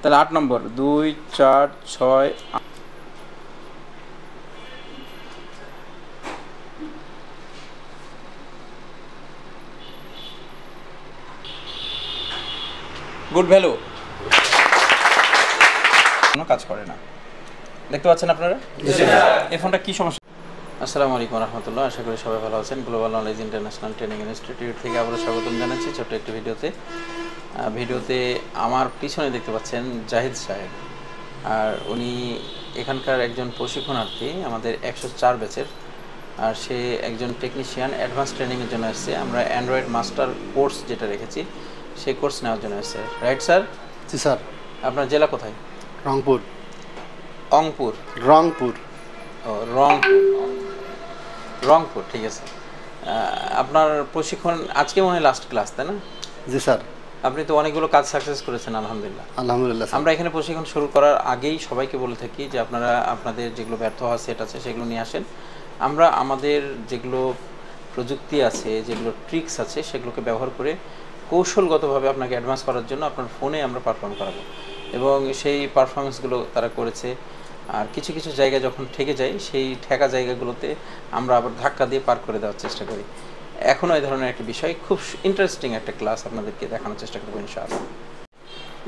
তাহলে 8 নম্বর 2 4 6 good value কোনো কাজ করে না। দেখতে পাচ্ছেন আপনারা এই ফোনটা কি সমস্যা? আসসালামু আলাইকুম রহমতুল্লাহ, আশা করি সবাই ভালো আছেন। Global knowledge international training institute থেকে আবারও স্বাগতম জানাচ্ছি ছোট্ট একটি ভিডিওতে আমার পিছনে দেখতে পাচ্ছেন জাহিদ সাহেব, আর উনি এখানকার একজন প্রশিক্ষণার্থী আমাদের 104 ব্যাচের, আর সে একজন টেকনিশিয়ান অ্যাডভান্স ট্রেনিংয়ের জন্য এসেছে। আমরা অ্যান্ড্রয়েড মাস্টার কোর্স যেটা রেখেছি সেই কোর্স নেওয়ার জন্য এসেছে, রাইট স্যার? জি স্যার। আপনার জেলা কোথায়? রংপুর। রংপুর ও রংপুর, ঠিক আছে। আপনার প্রশিক্ষণ আজকে মনে হয় লাস্ট ক্লাস, তাই না? জি স্যার। আপনি তো অনেকগুলো কাজ সাকসেস করেছেন, আলহামদুলিল্লাহ। আলহামদুলিল্লাহ। আমরা এখানে প্রশিক্ষণ শুরু করার আগেই সবাইকে বলে থাকি যে আপনারা আপনাদের যেগুলো ব্যর্থ হওয়া সেট আছে সেগুলো নিয়ে আসেন। আমরা আমাদের যেগুলো প্রযুক্তি আছে, যেগুলো ট্রিক্স আছে, সেগুলোকে ব্যবহার করে কৌশলগতভাবে আপনাকে অ্যাডভান্স করার জন্য আপনার ফোনে আমরা পারফর্ম করাবো, এবং সেই পারফরমেন্সগুলো তারা করেছে। আর কিছু কিছু জায়গায় যখন ঠেকে যায়, সেই ঠেকা জায়গাগুলোতে আমরা আবার ধাক্কা দিয়ে পার করে দেওয়ার চেষ্টা করি। এখনও এই ধরনের একটা বিষয়, খুব ইন্টারেস্টিং একটা ক্লাস আপনাদেরকে দেখানোর চেষ্টা করবো ইনশাআল্লাহ।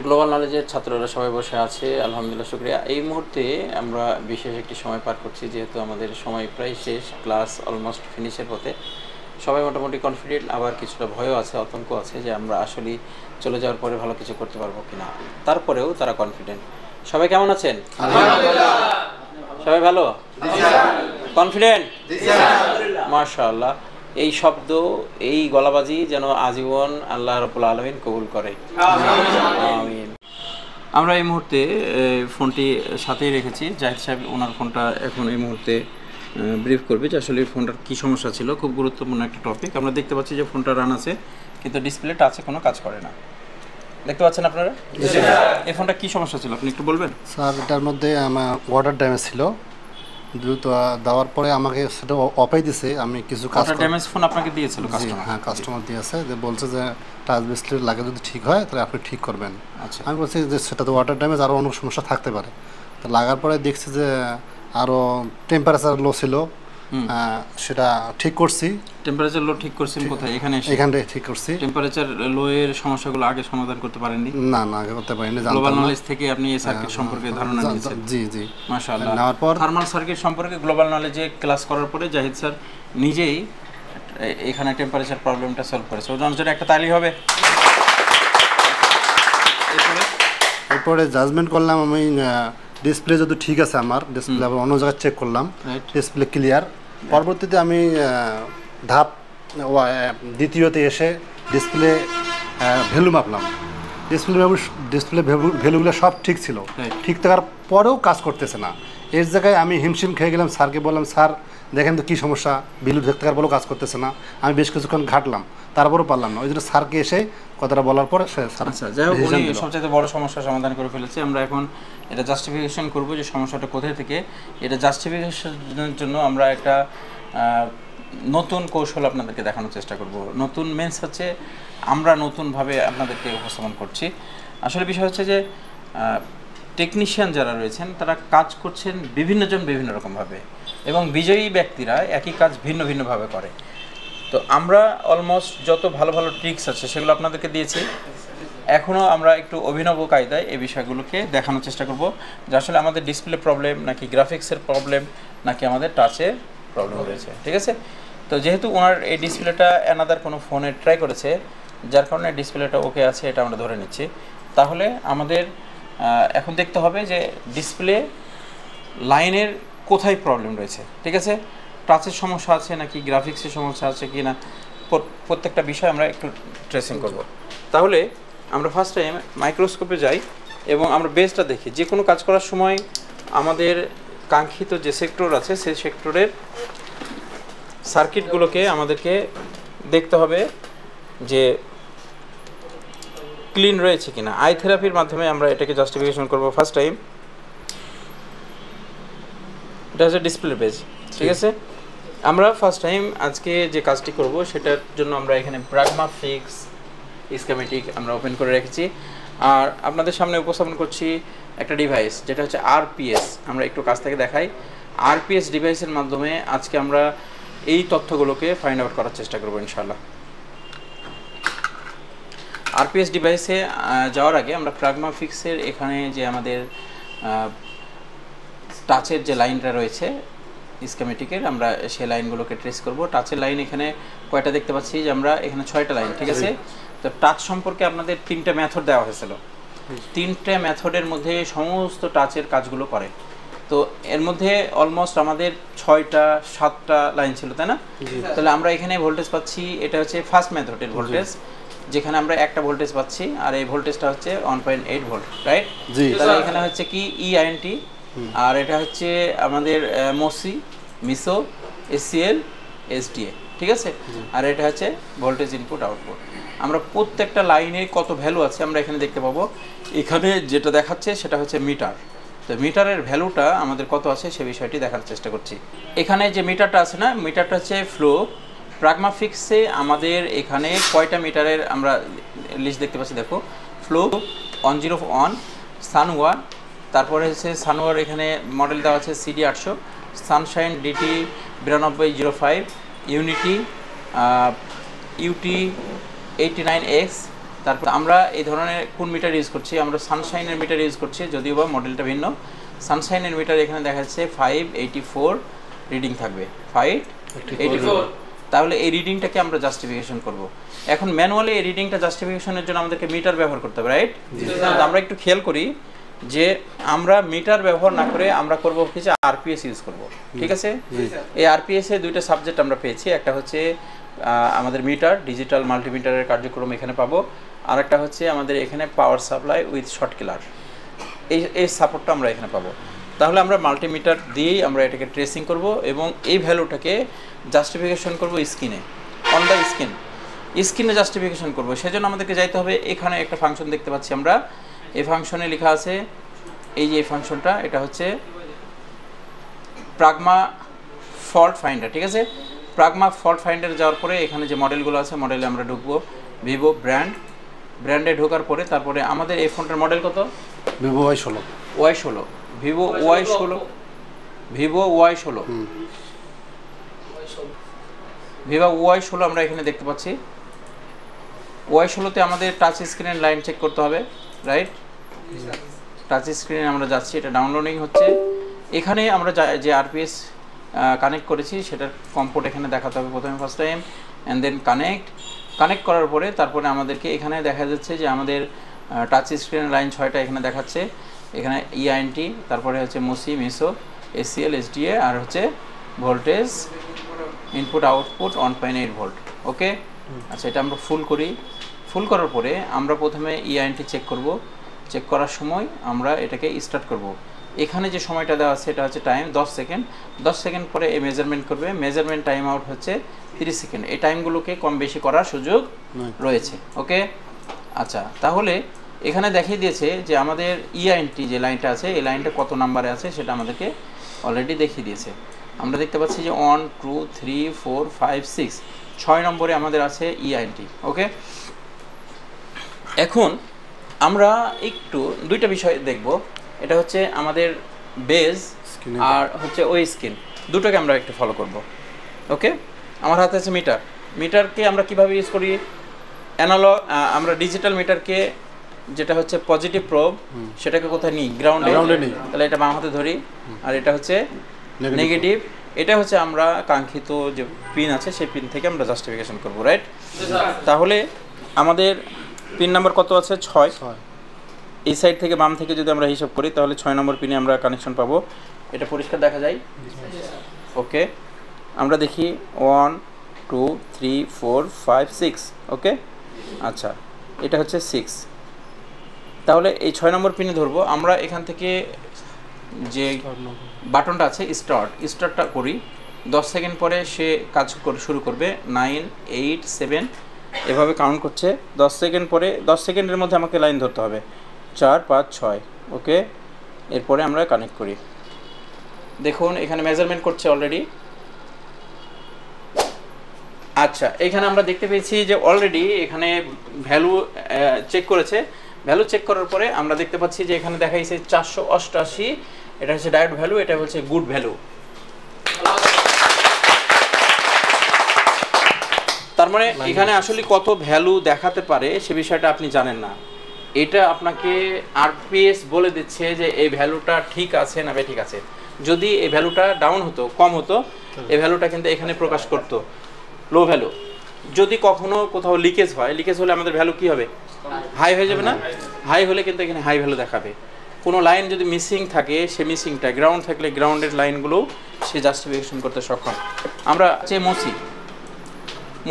গ্লোবাল নলেজের ছাত্ররা সবাই বসে আছে, আলহামদুলিল্লাহ, শুকরিয়া। এই মুহূর্তে আমরা বিশেষ একটি সময় পার করছি, যেহেতু আমাদের সময় প্রায় শেষ, ক্লাস অলমোস্ট ফিনিশের পথে। সবাই মোটামুটি কনফিডেন্ট, আবার কিছুটা ভয়ও আছে, আতঙ্ক আছে যে আমরা আসলেই চলে যাওয়ার পরে ভালো কিছু করতে পারবো কিনা। তারপরেও তারা কনফিডেন্ট। সবাই কেমন আছেন? সবাই ভালো? কনফিডেন্ট? মাশাআল্লাহ। এই শব্দ, এই গলাবাজি যেন আজীবন আল্লাহ রাব্বুল আলামিন কবুল করে, আমিন। আমরা এই মুহূর্তে ফোনটি সাথেই রেখেছি। জাহিদ সাহেব ওনার ফোনটা এখন এই মুহূর্তে ব্রিফ করবে যে আসলে ফোনটার কী সমস্যা ছিল। খুব গুরুত্বপূর্ণ একটা টপিক। আমরা দেখতে পাচ্ছি যে ফোনটা রান আছে, কিন্তু ডিসপ্লে টাচে কোনো কাজ করে না। দেখতে পাচ্ছেন আপনারা? এই ফোনটা কী সমস্যা ছিল আপনি একটু বলবেন? স্যার, এটার মধ্যে আমার ওয়াটার ড্যামেজ ছিল, দ্রুত দেওয়ার পরে আমাকে সেটা অফাই দিছে। আমি কিছু ওয়াটার ড্যামেজ ফোন আপনাকে দিয়েছিল কাস্টমার? হ্যাঁ, কাস্টমার দিয়েছে, যে বলছে যে টাচ ডিসপ্লে লাগে, যদি ঠিক হয় তাহলে আপনি ঠিক করবেন। আচ্ছা, আমি বলছি যে সেটা তো ওয়াটার ড্যামেজ, আরও অনেক সমস্যা থাকতে পারে। তো লাগার পরে দেখছি যে আরও টেম্পারেচার লো ছিল, সেটা ঠিক করছি। টেম্পারেচার লো ঠিক করছেন কোথায়? এখানটায় ঠিক করছি। টেম্পারেচার লো এর সমস্যাগুলো আগে সমাধান করতে পারেননি? না, আগে করতে পারিনি। গ্লোবাল নলেজ থেকে আপনি এই সার্কিট সম্পর্কে ধারণা নিয়েছেন? জি। মাশাআল্লাহ। নেওয়ার পর থার্মাল সার্কিট সম্পর্কে গ্লোবাল নলেজে ক্লাস করার পরে জাহিদ স্যার নিজেই এখানে টেম্পারেচার প্রবলেমটা সলভ করেছে। ওর জন্য একটা তালি হবে। এরপরে জাজমেন্ট করলাম আমি, ডিসপ্লে যদি ঠিক আছে আমার, ডিসপ্লে আবার অন্য জায়গায় চেক করলাম, ডিসপ্লে ক্লিয়ার। পরবর্তীতে আমি ধাপ দ্বিতীয়তে এসে ডিসপ্লে ভ্যালু মাপলাম। ডিসপ্লে ভ্যালুগুলো সব ঠিক ছিল, ঠিক থাকার পরেও কাজ করতেছে না। এর জায়গায় আমি হিমশিম খেয়ে গেলাম। স্যারকে বললাম, স্যার দেখেন তো কী সমস্যা, ভ্যালু ঠিক থাকার পরেও কাজ করতেছে না। আমি বেশ কিছুক্ষণ ঘাটলাম, তারপরেও পারলাম না। ওই জন্য স্যারকে এসে কথাটা বলার পরে যাই হোক, উনি সবচেয়ে বড় সমস্যার সমাধান করে ফেলেছে। আমরা এখন এটা জাস্টিফিকেশন করব যে সমস্যাটা কোথায় থেকে। এটা জাস্টিফিকেশনের জন্য আমরা একটা নতুন কৌশল আপনাদেরকে দেখানোর চেষ্টা করব। নতুন মিন্স হচ্ছে আমরা নতুনভাবে আপনাদেরকে উপস্থাপন করছি। আসলে বিষয় হচ্ছে যে টেকনিশিয়ান যারা রয়েছেন তারা কাজ করছেন বিভিন্নজন বিভিন্ন রকমভাবে, এবং বিজয়ী ব্যক্তিরা একই কাজ ভিন্ন ভিন্নভাবে করে। তো আমরা অলমোস্ট যত ভালো ভালো ট্রিক্স আছে সেগুলো আপনাদেরকে দিয়েছি। এখনও আমরা একটু অভিনব কায়দায় এই বিষয়গুলোকে দেখানোর চেষ্টা করব যে আসলে আমাদের ডিসপ্লে প্রবলেম নাকি গ্রাফিক্সের প্রবলেম নাকি আমাদের টাচের প্রবলেম রয়েছে, ঠিক আছে? তো যেহেতু ওনার এই ডিসপ্লেটা অ্যানাদার কোনো ফোনে ট্রাই করেছে, যার কারণে ডিসপ্লেটা ওকে আছে, এটা আমরা ধরে নিচ্ছি। তাহলে আমাদের এখন দেখতে হবে যে ডিসপ্লে লাইনের কোথায় প্রবলেম রয়েছে, ঠিক আছে? টাচের সমস্যা আছে নাকি গ্রাফিক্সের সমস্যা আছে কি না, প্রত্যেকটা বিষয় আমরা একটু ট্রেসিং করব। তাহলে আমরা ফার্স্ট টাইম মাইক্রোস্কোপে যাই এবং আমরা বেসটা দেখি। যে কোনো কাজ করার সময় আমাদের কাঙ্ক্ষিত যে সেক্টর আছে সেই সেক্টরের সার্কিটগুলোকে আমাদেরকে দেখতে হবে যে ক্লিন রয়েছে কিনা। আই থেরাপির মাধ্যমে আমরা এটাকে জাস্টিফিকেশন করব ফার্স্ট টাইম। এটা হচ্ছে ডিসপ্লে পেজ, ঠিক আছে? আমরা ফার্স্ট টাইম আজকে যে কাজটি করব সেটার জন্য আমরা এখানে প্রাগমা ফিক্স স্কিমেটিক আমরা ওপেন করে রেখেছি। আর আপনাদের সামনে উপস্থাপন করছি একটা ডিভাইস যেটা হচ্ছে আরপিএস। আমরা একটু কাছ থেকে দেখাই। আরপিএস ডিভাইসের মাধ্যমে আজকে আমরা এই তথ্যগুলোকে ফাইন্ড আউট করার চেষ্টা করবো ইনশাআল্লাহ। আরপিএস ডিভাইসে যাওয়ার আগে আমরা প্রাগমাফিক্সের এখানে যে আমাদের টাচের যে লাইনটা রয়েছে স্কিমেটিকের, আমরা সেই লাইনগুলোকে ট্রেস করব। টাচের লাইন এখানে কয়টা দেখতে পাচ্ছি যে আমরা এখানে 6টা লাইন, ঠিক আছে। তো টাচ সম্পর্কে আপনাদের 3টা মেথড দেওয়া হয়েছিল। 3টে মেথডের মধ্যে সমস্ত টাচের কাজগুলো করে। তো এর মধ্যে অলমোস্ট আমাদের 6টা 7টা লাইন ছিল, তাই না? তাহলে আমরা এখানে ভোল্টেজ পাচ্ছি, এটা হচ্ছে ফার্স্ট মেথডের ভোল্টেজ, যেখানে আমরা একটা ভোল্টেজ পাচ্ছি, আর এই ভোল্টেজটা হচ্ছে 1.8 ভোল্ট, রাইট? তাহলে এখানে হচ্ছে কি ইআইএনটি, আর এটা হচ্ছে আমাদের মোসি, মিসো, এসসিএল, এসডিএ, ঠিক আছে। আর এটা হচ্ছে ভোল্টেজ ইনপুট আউটপুট। আমরা প্রত্যেকটা লাইনে কত ভ্যালু আছে আমরা এখানে দেখতে পাবো। এখানে যেটা দেখাচ্ছে সেটা হচ্ছে মিটার। তো মিটারের ভ্যালুটা আমাদের কত আছে সে বিষয়টি দেখার চেষ্টা করছি। এখানে যে মিটারটা আছে না, মিটারটা হচ্ছে ফ্লো। প্রাগমাফিক্সে আমাদের এখানে কয়টা মিটারের আমরা লিস্ট দেখতে পাচ্ছি, দেখো। ফ্লো 101, সানওয়া, তারপরে হচ্ছে সানওয়ার এখানে মডেল দেওয়া আছে CD 800, sunshine DT 9205, unity UT 89X। তারপর আমরা এই ধরনের কোন মিটার ইউজ করছি, আমরা সানশাইনের মিটার ইউজ করছি, যদিও বা মডেলটা ভিন্ন। সানশাইনের মিটার এখানে দেখা যাচ্ছে 584 রিডিং থাকবে, 584। তাহলে এই রিডিংটাকে আমরা জাস্টিফিকেশন করব। এখন ম্যানুয়ালি এই রিডিংটা জাস্টিফিকেশনের জন্য আমাদেরকে মিটার ব্যবহার করতে হবে, রাইট? আমরা একটু খেয়াল করি যে আমরা মিটার ব্যবহার না করে আমরা করব হচ্ছে আরপিএস ইউজ করব, ঠিক আছে। এই আরপিএস এ 2টা সাবজেক্ট আমরা পেয়েছি। একটা হচ্ছে আমাদের মিটার, ডিজিটাল মাল্টিমিটারের কার্যক্রম এখানে পাবো, আর একটা হচ্ছে আমাদের এখানে পাওয়ার সাপ্লাই উইথ শর্ট কিলার, এই সাপোর্টটা আমরা এখানে পাবো। তাহলে আমরা মাল্টিমিটার দিয়েই আমরা এটাকে ট্রেসিং করব এবং এই ভ্যালুটাকে জাস্টিফিকেশন করব স্ক্রিনে, অন দ্য স্ক্রিনে জাস্টিফিকেশন করব। সেজন্য আমাদেরকে যাইতে হবে, এখানে একটা ফাংশন দেখতে পাচ্ছি আমরা। এই ফাংশনে লেখা আছে, এই যে এই ফাংশনটা, এটা হচ্ছে প্রাগমা ফল্ট ফাইন্ডার, ঠিক আছে। প্রাগমা ফল্ট ফাইন্ডারে যাওয়ার পরে এখানে যে মডেলগুলো আছে, মডেলে আমরা ঢুকবো। ভিভো ব্র্যান্ডে ঢোকার পরে তারপরে আমাদের এই ফোনটার মডেল কত? Vivo Y16, Vivo Y16, Vivo Y16 আমরা এখানে দেখতে পাচ্ছি। Y16তে আমাদের টাচ স্ক্রিনের লাইন চেক করতে হবে, রাইট? টাচ স্ক্রিনে আমরা যাচ্ছি, এটা ডাউনলোডিং হচ্ছে। এখানে আমরা যে আরপিএস কানেক্ট করেছি সেটার কম্পোর্ট এখানে দেখাতে হবে প্রথমে, first time, and then connect করার পরে তারপরে আমাদেরকে এখানে দেখা যাচ্ছে যে আমাদের টাচ স্ক্রিনের লাইন 6টা এখানে দেখাচ্ছে। এখানে ইআইএনটি, তারপরে হচ্ছে মোসি, মিসো, এসসিএল, এসডিএ, আর হচ্ছে ভোল্টেজ ইনপুট আউটপুট 1.8 ভোল্ট, ওকে। আচ্ছা, এটা আমরা ফুল করার পরে আমরা প্রথমে ইআইএনটি চেক করব। চেক করার সময় আমরা এটাকে স্টার্ট করব। এখানে যে সময়টা দেওয়া আছে এটা হচ্ছে টাইম 10 সেকেন্ড। 10 সেকেন্ড পরে এই মেজারমেন্ট করবে। মেজারমেন্ট টাইম আউট হচ্ছে 30 সেকেন্ড। এই টাইমগুলোকে কম বেশি করার সুযোগ রয়েছে, ওকে। আচ্ছা, তাহলে এখানে দেখিয়ে দিয়েছে যে আমাদের ইআইএনটি যে লাইনটা আছে, এই লাইনটা কত নাম্বারে আছে সেটা আমাদেরকে অলরেডি দেখিয়ে দিয়েছে। আমরা দেখতে পাচ্ছি যে 1 2 3 4 5 6, 6 নম্বরে আমাদের আছে ইআইএনটি, ওকে। এখন আমরা একটু 2টা বিষয় দেখব। এটা হচ্ছে আমাদের বেজ আর হচ্ছে ওই স্ক্রিন, দুটোকে আমরা একটু ফলো করব, ওকে। আমার হাতে আছে মিটারকে আমরা কিভাবে ইউজ করি, অ্যানালগ। আমরা ডিজিটাল মিটারকে যেটা হচ্ছে পজিটিভ প্রোব, সেটাকে কোথায় নিই? গ্রাউন্ডে নিই। তাহলে এটা বাম হাতে ধরি, আর এটা হচ্ছে নেগেটিভ। এটা হচ্ছে আমরা কাঙ্ক্ষিত যে পিন আছে সেই পিন থেকে আমরা জাস্টিফিকেশন করব, রাইট? তাহলে আমাদের পিন নাম্বার কত আছে? 6। এই সাইড থেকে বাম থেকে যদি আমরা হিসাব করি তাহলে 6 নম্বর পিনে আমরা কানেকশন পাবো। এটা পরিষ্কার দেখা যায়, ওকে। আমরা দেখি 1 2 3 4 5 6, ওকে। আচ্ছা, এটা হচ্ছে 6। তাহলে এই 6 নম্বর পিনে ধরবো আমরা। এখান থেকে যে বাটনটা আছে স্টার্টটা করি। 10 সেকেন্ড পরে সে কাজ শুরু করবে। 9 8 7 এভাবে কাউন্ট করছে। 10 সেকেন্ড পরে 10 সেকেন্ডের মধ্যে আমাকে লাইন ধরতে হবে। 4 5 6, ওকে। এরপরে আমরা কানেক্ট করি। দেখুন এখানে মেজারমেন্ট করছে অলরেডি। আচ্ছা, এখানে আমরা দেখতে পেয়েছি যে অলরেডি এখানে ভ্যালু চেক করেছে। ভ্যালু চেক করার পরে আমরা দেখতে পাচ্ছি যে এখানে দেখাইছে 488, এটা হচ্ছে ডায়োড ভ্যালু, এটা হচ্ছে গুড ভ্যালু। তার মানে এখানে আসলে কত ভ্যালু দেখাতে পারে সে বিষয়টা আপনি জানেন না, এটা আপনাকে আরপিএস বলে দিচ্ছে যে এই ভ্যালুটা ঠিক আছে না ঠিক আছে। যদি এই ভ্যালুটা ডাউন হতো, কম হতো, এই ভ্যালুটা কিন্তু এখানে প্রকাশ করতো লো ভ্যালু। যদি কখনো কোথাও লিকেজ হয়, লিকেজ হলে আমাদের ভ্যালু কি হবে? হাই হয়ে যাবে না? হাই হলে কিন্তু এখানে হাই ভ্যালু দেখাবে। কোনো লাইন যদি মিসিং থাকে, সে মিসিংটা, গ্রাউন্ড থাকলে গ্রাউন্ডের লাইনগুলো সে জাস্টিফিকেশন করতে সক্ষম। আমরা যে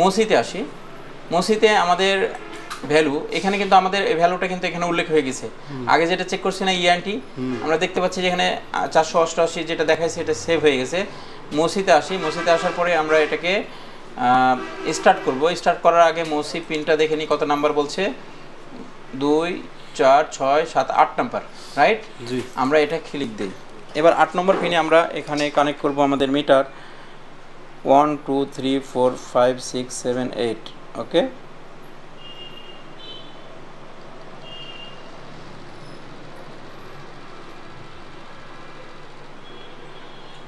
মসিতে আসি, মসিতে আমাদের ভ্যালু এখানে কিন্তু আমাদের এই ভ্যালুটা কিন্তু এখানে উল্লেখ হয়ে গেছে। আগে যেটা চেক করছি না ইএনটি, আমরা দেখতে পাচ্ছি যে এখানে 488 যেটা দেখাইছে এটা সেভ হয়ে গেছে। মসিতে আসি, মসিতে আসার পরে আমরা এটাকে স্টার্ট করব। স্টার্ট করার আগে মসি পিনটা দেখে নিই কত নাম্বার বলছে, 2 4 6 7 8 নাম্বার, রাইট? আমরা এটা ক্লিক দিই। এবার 8 নম্বর পিনে আমরা এখানে কানেক্ট করব আমাদের মিটার 1 2 3 4 5 6 7 8। ওকে,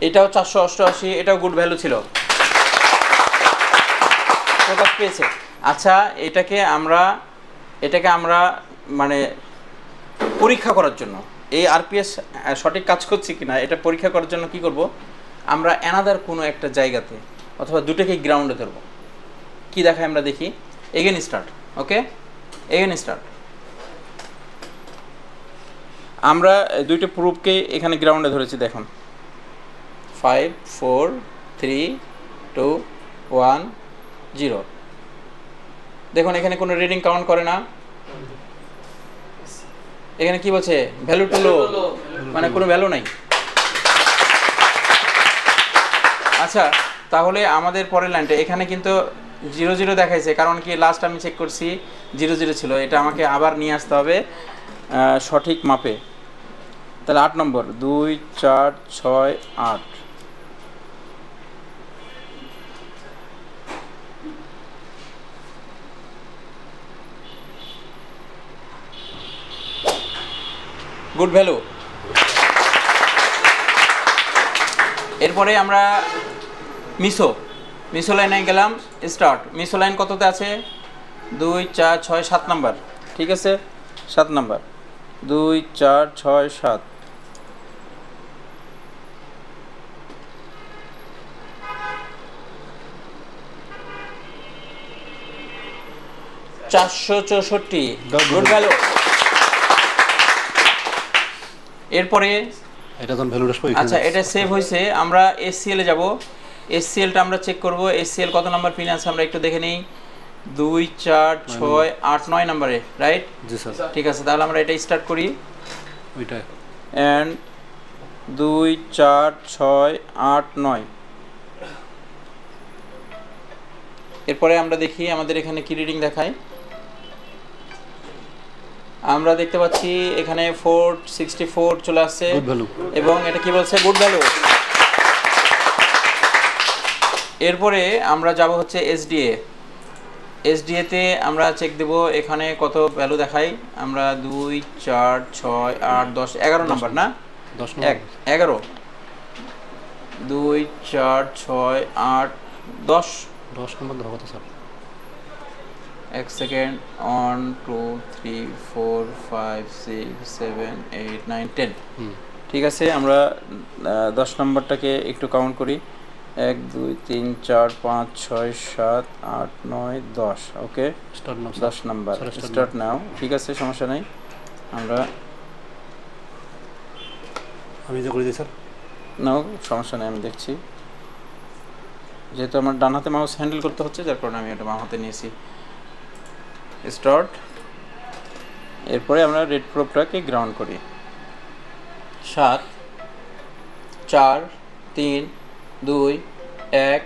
এটাও 488, এটাও গুড ভ্যালু ছিল, প্রকাশ পেয়েছে। আচ্ছা, এটাকে আমরা মানে পরীক্ষা করার জন্য, এই আরপিএস সঠিক কাজ করছে কিনা এটা পরীক্ষা করার জন্য কি করব, আমরা অ্যানাদার কোনো একটা জায়গাতে অথবা দুটোকে গ্রাউন্ডে ধরবো। কি দেখায় আমরা দেখি। Again start. Okay, again start. আমরা দুইটা প্রুফকে এখানে গ্রাউন্ডে ধরেছি, দেখুন 5 4 3 2 1 0। দেখুন এখানে কোনো রিডিং কাউন্ট করে না। এখানে কি বলছে? ভ্যালু টু লো, মানে কোনো ভ্যালু নাই। আচ্ছা, তাহলে আমাদের পরের লাইনটা এখানে কিন্তু 0 0 দেখাইছে, কারণ কি লাস্ট আমি চেক করছি 0 0 ছিল। এটা আমাকে আবার নিয়ে আসতে হবে সঠিক মাপে। তাহলে 8 নম্বর 2 4 6 8। Good value. এরপরে আমরা মিসো লাইনে গেলাম, স্টার্ট। মিসো লাইন কততে আছে? 2 4 6 7 নাম্বার, ঠিক আছে? 7 নাম্বার 2 4 6 7। Good value. এরপরে এটা যখন ভ্যালুটা আচ্ছা, এটা সেভ হয়েছে। আমরা এসসিএল এ যাব। এসসিএলটা আমরা চেক করব। এসসিএল কত নাম্বার পিন আছে আমরা একটু দেখে নিই। 2 4 6 8 9 নম্বরে, রাইট? জি স্যার। ঠিক আছে, তাহলে আমরা এটা স্টার্ট করি। ওইটা এন্ড 2 4 6 8 9। এরপরে আমরা দেখি আমাদের এখানে কি রিডিং দেখায়। আমরা দেখতে পাচ্ছি এখানে 464 চলে আসছে এবং এটা কি বলছে? Good value. এরপরে আমরা যাব হচ্ছে এসডিএ তে আমরা চেক দেব এখানে কত ভ্যালু দেখাই। আমরা 2 4 6 8 10 11 নাম্বার, না 11 2 4 6 8 10 নম্বর ধরো তো স্যার। এক সেকেন্ড। 1 2 3 4 5 6 7 8 9 10। ঠিক আছে, আমরা 10 নম্বরটাকে একটু কাউন্ট করি। 1 2 3 4 5 6 7 8 9 10। ওকে, 10 নাম্বার স্টার্ট নাও। ঠিক আছে, সমস্যা নেই। আমি যে করে দিই স্যার। নাও, সমস্যা নেই, আমি দেখছি। যেহেতু আমার ডান হাতে মাউস হ্যান্ডেল করতে হচ্ছে, যার কারণে আমি এটা বাম হাতে নিয়েছি। স্টার্ট। এরপরে আমরা রেড প্রোবটাকে গ্রাউন্ড করি। 7 4 3 2 1।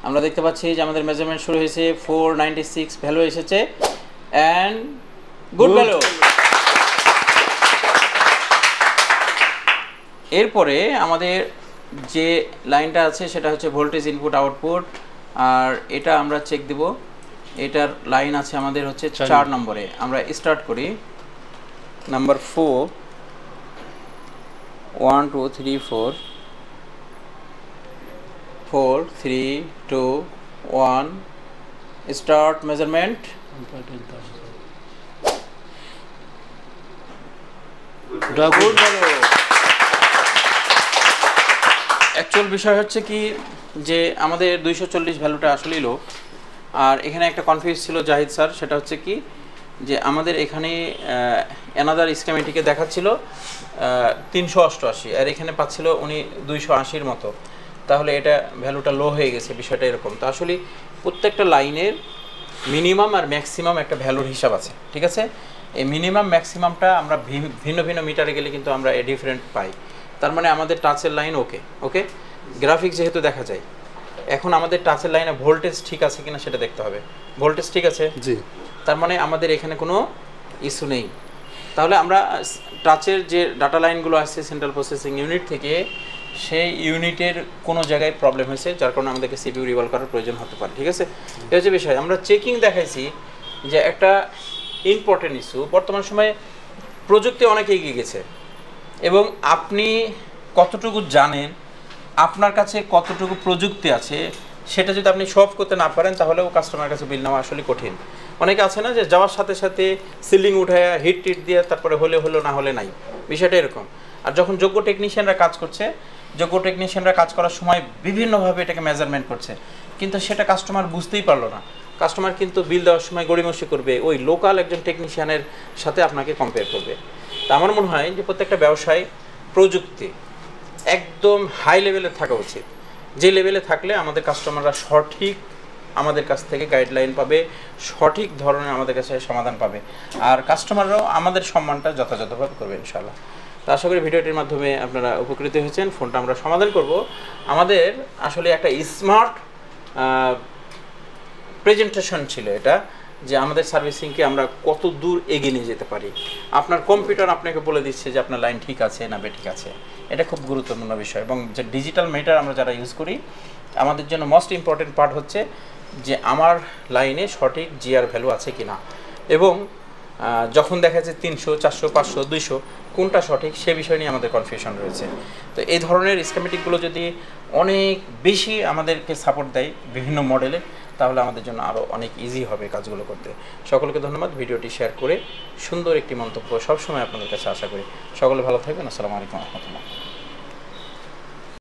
আমরা দেখতে পাচ্ছি যে আমাদের মেজারমেন্ট শুরু হয়েছে। 496 ভ্যালু এসেছে অ্যান্ড গুড ভ্যালু। এরপরে আমাদের যে লাইনটা আছে সেটা হচ্ছে ভোল্টেজ ইনপুট আউটপুট, আর এটা আমরা চেক দেব এটার লাইন আছে আমাদের হচ্ছে 4 নম্বরে। আমরা স্টার্ট করি নাম্বার 4 1 2 3 4 4 3 2 1 স্টার্ট মেজারমেন্ট। অ্যাকচুয়াল বিষয় হচ্ছে কি যে আমাদের 240 ভ্যালুটা আসলেই লো। আর এখানে একটা কনফিউজ ছিল জাহিদ স্যার, সেটা হচ্ছে কি যে আমাদের এখানে অ্যানাদার স্কেমেটিকে দেখাচ্ছিল 388 আর এখানে পাচ্ছিল উনি 280-র মতো, তাহলে এটা ভ্যালুটা লো হয়ে গেছে, বিষয়টা এরকম। তো আসলে প্রত্যেকটা লাইনের মিনিমাম আর ম্যাক্সিমাম একটা ভ্যালুর হিসাব আছে, ঠিক আছে? এই মিনিমাম ম্যাক্সিমামটা আমরা ভিন্ন ভিন্ন মিটারে গেলে কিন্তু আমরা ডিফারেন্ট পাই। তার মানে আমাদের টাচের লাইন ওকে ওকে, গ্রাফিক যেহেতু দেখা যায়, এখন আমাদের টাচের লাইনে ভোল্টেজ ঠিক আছে কিনা সেটা দেখতে হবে। ভোল্টেজ ঠিক আছে, জি, তার মানে আমাদের এখানে কোনো ইস্যু নেই। তাহলে আমরা টাচের যে ডাটা লাইনগুলো আসছে সেন্ট্রাল প্রসেসিং ইউনিট থেকে, সেই ইউনিটের কোনো জায়গায় প্রবলেম হয়েছে, যার কারণে আমাদেরকে সিপিইউ রিভলভ করার প্রয়োজন হতে পারে, ঠিক আছে? এই হচ্ছে বিষয়। আমরা চেকিং দেখাইছি যে একটা ইম্পর্টেন্ট ইস্যু, বর্তমান সময়ে প্রযুক্তি অনেক এগিয়ে গেছে এবং আপনি কতটুকু জানেন, আপনার কাছে কতটুকু প্রযুক্তি আছে, সেটা যদি আপনি সলভ করতে না পারেন তাহলেও কাস্টমার কাছে বিল নেওয়া আসলে কঠিন। অনেকে আছে না যে যাওয়ার সাথে সাথে সিলিং উঠায় হিট টিট দিয়ে তারপরে হলে হলো না হলে নাই, বিষয়টা এরকম। আর যখন যোগ্য টেকনিশিয়ানরা কাজ করছে, যোগ্য টেকনিশিয়ানরা কাজ করার সময় বিভিন্নভাবে এটাকে মেজারমেন্ট করছে, কিন্তু সেটা কাস্টমার বুঝতেই পারলো না। কাস্টমার কিন্তু বিল দেওয়ার সময় গড়িমসি করবে, ওই লোকাল একজন টেকনিশিয়ানের সাথে আপনাকে কম্পেয়ার করবে। তা আমার মনে হয় যে প্রত্যেকটা ব্যবসায় প্রযুক্তি একদম হাই লেভেলে থাকা উচিত, যে লেভেলে থাকলে আমাদের কাস্টমাররা সঠিক আমাদের কাছ থেকে গাইডলাইন পাবে, সঠিক ধরনের আমাদের কাছে সমাধান পাবে, আর কাস্টমাররাও আমাদের সম্মানটা যথাযথভাবে করবে ইনশাআল্লাহ। তো আশা করি ভিডিওটির মাধ্যমে আপনারা উপকৃত হয়েছেন। ফোনটা আমরা সমাধান করব। আমাদের আসলে একটা স্মার্ট প্রেজেন্টেশন ছিল এটা, যে আমাদের সার্ভিসিংকে আমরা কত দূর এগিয়ে নিয়ে যেতে পারি। আপনার কম্পিউটার আপনাকে বলে দিচ্ছে যে আপনার লাইন ঠিক আছে না বেঠিক আছে, এটা খুব গুরুত্বপূর্ণ বিষয়। এবং যে ডিজিটাল মিটার আমরা যারা ইউজ করি, আমাদের জন্য মোস্ট ইম্পর্টেন্ট পার্ট হচ্ছে যে আমার লাইনে সঠিক জিআর ভ্যালু আছে কি না, এবং যখন দেখা যাচ্ছে 300, 400, 500, 200 কোনটা সঠিক সে বিষয় নিয়ে আমাদের কনফিউশন রয়েছে। তো এই ধরনের স্কিমেটিকগুলো যদি অনেক বেশি আমাদেরকে সাপোর্ট দেয় বিভিন্ন মডেলে, তাহলে আমাদের জন্য আরও অনেক ইজি হবে কাজগুলো করতে। সকলকে ধন্যবাদ। ভিডিওটি শেয়ার করে সুন্দর একটি মন্তব্য সবসময় আপনাদের কাছে আশা করি। সকলে ভালো থাকবেন। আসসালামু আলাইকুম রহমতুল্লাহ।